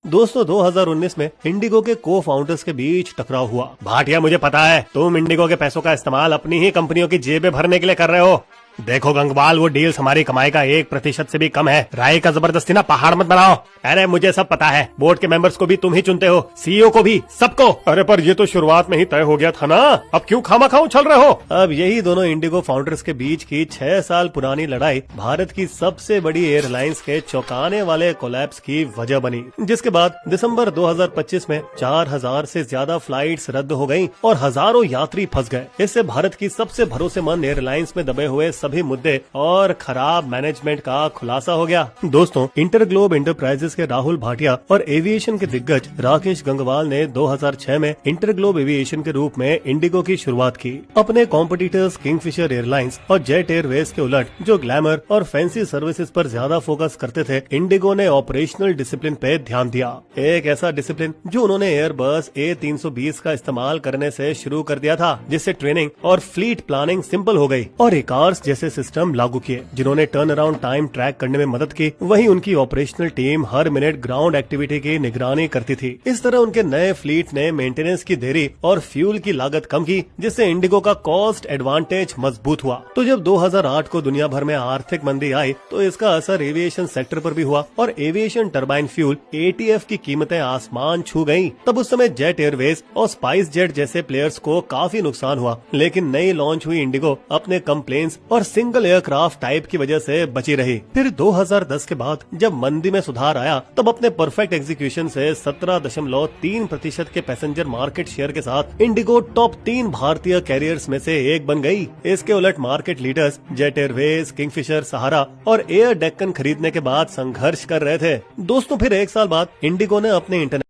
दोस्तों 2019 में इंडिगो के को फाउंडर्स के बीच टकराव हुआ। भाटिया, मुझे पता है तुम इंडिगो के पैसों का इस्तेमाल अपनी ही कंपनियों की जेबें भरने के लिए कर रहे हो। देखो गंगवाल, वो डील्स हमारी कमाई का 1% से भी कम है। राय का जबरदस्ती ना पहाड़ मत बनाओ। अरे मुझे सब पता है, बोर्ड के मेंबर्स को भी तुम ही चुनते हो, सीईओ को भी, सबको। अरे पर ये तो शुरुआत में ही तय हो गया था ना, अब क्यों खामा उछल रहे हो। अब यही दोनों इंडिगो फाउंडर्स के बीच की 6 साल पुरानी लड़ाई भारत की सबसे बड़ी एयरलाइंस के चौंकाने वाले कोलैप्स की वजह बनी, जिसके बाद दिसंबर 2025 में 4000 से ज्यादा फ्लाइट्स रद्द हो गयी और हजारों यात्री फंस गए। इससे भारत की सबसे भरोसेमंद एयरलाइंस में दबे हुए सभी मुद्दे और खराब मैनेजमेंट का खुलासा हो गया। दोस्तों, इंटरग्लोब एंटरप्राइजेस के राहुल भाटिया और एविएशन के दिग्गज राकेश गंगवाल ने 2006 में इंटरग्लोब एविएशन के रूप में इंडिगो की शुरुआत की। अपने कॉम्पिटिटर्स किंगफिशर एयरलाइंस और जेट एयरवेज के उलट, जो ग्लैमर और फैंसी सर्विसेज पर ज्यादा फोकस करते थे, इंडिगो ने ऑपरेशनल डिसिप्लिन पे ध्यान दिया। एक ऐसा डिसिप्लिन जो उन्होंने एयरबस A320 का इस्तेमाल करने से शुरू कर दिया था, जिससे ट्रेनिंग और फ्लीट प्लानिंग सिंपल हो गई और इकार्स जैसे सिस्टम लागू किए, जिन्होंने टर्न अराउंड टाइम ट्रैक करने में मदद की। वहीं उनकी ऑपरेशनल टीम हर मिनट ग्राउंड एक्टिविटी की निगरानी करती थी। इस तरह उनके नए फ्लीट ने मेंटेनेंस की देरी और फ्यूल की लागत कम की, जिससे इंडिगो का कॉस्ट एडवांटेज मजबूत हुआ। तो जब 2008 को दुनिया भर में आर्थिक मंदी आई, तो इसका असर एविएशन सेक्टर पर भी हुआ और एविएशन टरबाइन फ्यूल ATF की कीमतें आसमान छू गयी। तब उस समय जेट एयरवेज और स्पाइस जेट जैसे प्लेयर्स को काफी नुकसान हुआ, लेकिन नई लॉन्च हुई इंडिगो अपने कंप्लेन्स और सिंगल एयरक्राफ्ट टाइप की वजह से बची रही। फिर 2010 के बाद जब मंदी में सुधार आया, तब अपने परफेक्ट एग्जीक्यूशन से 17.3% के पैसेंजर मार्केट शेयर के साथ इंडिगो टॉप 3 भारतीय कैरियर्स में से एक बन गई। इसके उलट market leaders Jet Airways, Kingfisher, Sahara और एयर डेक्कन खरीदने के बाद संघर्ष कर रहे थे। दोस्तों, फिर 1 साल बाद इंडिगो ने अपने इंटरनेट